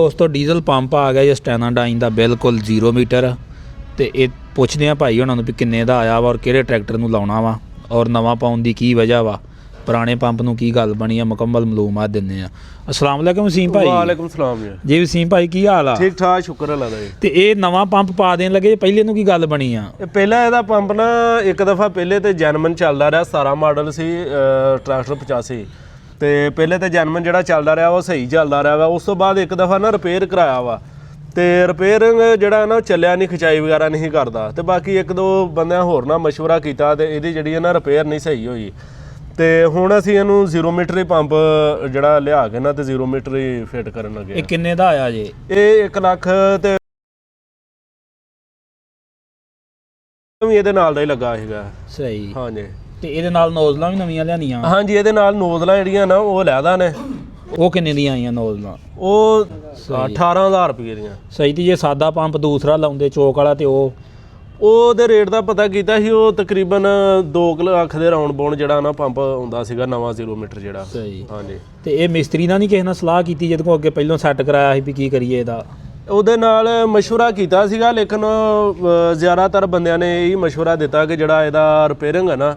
ਦੋਸਤੋ diesel pump ਆ ਗਿਆ ਜੀ ਸਟੈਨਾਡਾਈਨ ਦਾ ਬਿਲਕੁਲ 0 ਮੀਟਰ। ਤੇ ਇਹ ਪੁੱਛਦੇ ਆ ਭਾਈ ਉਹਨਾਂ ਨੂੰ ਵੀ ਕਿੰਨੇ ਦਾ ਆਇਆ ਵਾ ਔਰ ਕਿਹੜੇ ਟਰੈਕਟਰ ਨੂੰ ਲਾਉਣਾ ਵਾ ਔਰ ਨਵਾਂ ਪਾਉਣ ਦੀ ਕੀ ਵਜ੍ਹਾ ਵਾ, ਪੁਰਾਣੇ ਪੰਪ ਨੂੰ ਕੀ ਗੱਲ ਬਣੀ ਆ, ਮੁਕੰਮਲ ਮਾਲੂਮਾਤ ਦਿੰਦੇ ਆ। अस्सलाम वालेकुम वसीम भाई। वालेकुम सलाम जी वसीम भाई की हाल आ? ठीक ठाक शुक्र अल्लाह दा। ਤੇ ਇਹ ਨਵਾਂ ਪੰਪ ਪਾ ਦੇਣ ਲੱਗੇ ਪਹਿਲੇ ਨੂੰ ਕੀ ਗੱਲ ਬਣੀ ਆ? ਪਹਿਲਾਂ ਇਹਦਾ ਪੰਪ ਨਾ ਇੱਕ ਦਫਾ ਪਹਿਲੇ ਤੇ ਜੈਨਮਨ ਚੱਲਦਾ ਰਿਹਾ 17 ਮਾਡਲ ਸੀ ਟਰੈਕਟਰ 85 ਤੇ ਪਹਿਲੇ ਤੇ ਜੈਨਮਨ ਜਿਹੜਾ ਚੱਲਦਾ ਰਿਹਾ ਉਹ ਸਹੀ ਚੱਲਦਾ ਰਿਹਾ ਵਾ। ਉਸ ਤੋਂ ਬਾਅਦ ਇੱਕ ਦਫਾ ਨਾ ਰਿਪੇਅਰ ਕਰਾਇਆ ਵਾ ਤੇ ਰਿਪੇਅਰਿੰਗ ਜਿਹੜਾ ਨਾ ਚੱਲਿਆ ਨਹੀਂ, ਖਿਚਾਈ ਵਗੈਰਾ ਨਹੀਂ ਕਰਦਾ ਤੇ ਬਾਕੀ ਇੱਕ ਦੋ ਬੰਦਿਆਂ ਹੋਰ ਨਾਲ ਮਸ਼ਵਰਾ ਕੀਤਾ ਤੇ ਇਹਦੀ ਜਿਹੜੀ ਹੈ ਨਾ ਰਿਪੇਅਰ ਨਹੀਂ ਸਹੀ ਹੋਈ ਤੇ ਹੁਣ ਅਸੀਂ ਇਹਨੂੰ 0 ਮੀਟਰ ਹੀ ਪੰਪ ਜਿਹੜਾ ਲਿਆ ਕੇ ਨਾ ਤੇ 0 ਮੀਟਰ ਹੀ ਫਿੱਟ ਕਰਨ ਲੱਗੇ। ਇਹ ਕਿੰਨੇ ਦਾ ਆਇਆ ਜੇ? ਇਹ 1 ਲੱਖ ਤੇ ਇਹਦੇ ਨਾਲ ਦਾ ਹੀ ਲੱਗਾ ਸੀਗਾ। ਸਹੀ। ਹਾਂਜੀ। ਤੇ ਇਹਦੇ ਨਾਲ ਨੋਜ਼ਲਾਂ ਵੀ ਨਵੀਆਂ ਲਿਆਨੀਆਂ? ਹਾਂਜੀ, ਇਹਦੇ ਨਾਲ ਨੋਜ਼ਲਾਂ ਜਿਹੜੀਆਂ ਨਾ ਉਹ ਲੈਦਾ ਨੇ। ਉਹ ਕਿੰਨੇ ਦੀਆਂ ਆਈਆਂ ਨੋਜ਼ਲਾਂ? ਉਹ 18000 ਰੁਪਏ ਦੀਆਂ। ਸਹੀ। ਤੇ ਜੇ ਸਾਦਾ ਪੰਪ ਦੂਸਰਾ ਲਾਉਂਦੇ ਚੋਕ ਵਾਲਾ ਤੇ ਉਹਦੇ ਰੇਟ ਦਾ ਪਤਾ ਕੀਤਾ ਸੀ, ਉਹ ਤਕਰੀਬਨ 2 ਲੱਖ ਦੇ ਰਾਉਂਡ ਬਾਉਂਡ ਜਿਹੜਾ ਨਾ ਪੰਪ ਆਉਂਦਾ ਸੀਗਾ ਨਵਾਂ 0 ਮੀਟਰ ਜਿਹੜਾ। ਸਹੀ। ਹਾਂਜੀ। ਤੇ ਇਹ ਮਿਸਤਰੀ ਨਾਲ ਨਹੀਂ ਕਿਸੇ ਨਾਲ ਸਲਾਹ ਕੀਤੀ ਜਿਹਦੇ ਕੋਲ ਅੱਗੇ ਪਹਿਲਾਂ ਸੈੱਟ ਕਰਾਇਆ ਸੀ ਵੀ ਕੀ ਕਰੀਏ ਇਹਦਾ? ਉਹਦੇ ਨਾਲ ਮਸ਼ਵਰਾ ਕੀਤਾ ਸੀਗਾ ਲੇਕਿਨ ਜ਼ਿਆਦਾਤਰ ਬੰਦਿਆਂ ਨੇ ਇਹੀ ਮਸ਼ਵਰਾ ਦਿੱਤਾ ਕਿ ਜਿਹੜਾ ਇਹਦਾ ਰਿਪੇਅਰਿੰਗ ਹੈ ਨਾ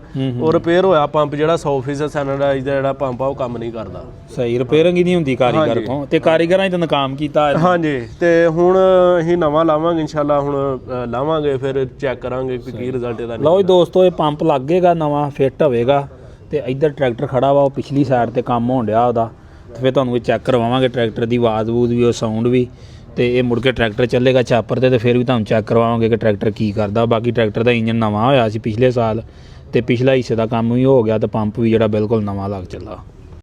ਉਹ ਰਿਪੇਅਰ ਹੋਇਆ ਪੰਪ ਜਿਹੜਾ 100% ਸੈਨੇਟਾਈਜ਼ ਦਾ ਜਿਹੜਾ ਪੰਪ ਆ ਉਹ ਕੰਮ ਨਹੀਂ ਕਰਦਾ। ਸਹੀ। ਰਿਪੇਅਰਿੰਗ ਹੀ ਨਹੀਂ ਹੁੰਦੀ ਕਾਰੀਗਰ ਕੋਲ ਤੇ ਕਾਰੀਗਰਾਂ ਹੀ ਤਾਂ ਨਾਕਾਮ ਕੀਤਾ। ਹਾਂਜੀ। ਤੇ ਹੁਣ ਅਸੀਂ ਨਵਾਂ ਲਾਵਾਂਗੇ ਇਨਸ਼ਾਅੱਲਾ, ਹੁਣ ਲਾਵਾਂਗੇ ਫਿਰ ਚੈੱਕ ਕਰਾਂਗੇ ਕਿ ਕੀ ਰਿਜ਼ਲਟ ਇਹਦਾ। ਲਓ ਜੀ ਦੋਸਤੋ, ਇਹ ਪੰਪ ਲੱਗੇਗਾ ਨਵਾਂ, ਫਿੱਟ ਹੋਵੇਗਾ ਤੇ ਇੱਧਰ ਟਰੈਕਟਰ ਖੜਾ ਵਾ, ਉਹ ਪਿਛਲੀ ਸਾਈਡ ਤੇ ਕੰਮ ਹੋਣ ਡਿਆ ਉਹਦਾ। ਤੇ ਫਿਰ ਤੁਹਾਨੂੰ ਇਹ ਚੈੱਕ ਕਰਵਾਵਾਂਗੇ ਟਰੈਕਟਰ ਦੀ ਆਵਾਜ਼ ਵੂਜ਼ ਵੀ, ਉਹ ਸਾਊਂਡ ਵੀ। ਤੇ ਇਹ ਮੁੜ ਕੇ ਟਰੈਕਟਰ ਚੱਲੇਗਾ ਚਾਪਰ ਤੇ ਫਿਰ ਵੀ ਤੁਹਾਨੂੰ ਚੈੱਕ ਕਰਵਾਵਾਂਗੇ ਕਿ ਟਰੈਕਟਰ ਕੀ ਕਰਦਾ। ਬਾਕੀ ਟਰੈਕਟਰ ਦਾ ਇੰਜਨ ਨਵਾਂ ਹੋਇਆ ਸੀ ਪਿਛਲੇ ਸਾਲ ਤੇ ਪਿਛਲਾ ਹਿੱਸੇ ਦਾ ਕੰਮ ਵੀ ਹੋ ਗਿਆ ਤੇ ਪੰਪ ਵੀ ਜਿਹੜਾ ਬਿਲਕੁਲ ਨਵਾਂ ਲੱਗ ਚੱਲਾ।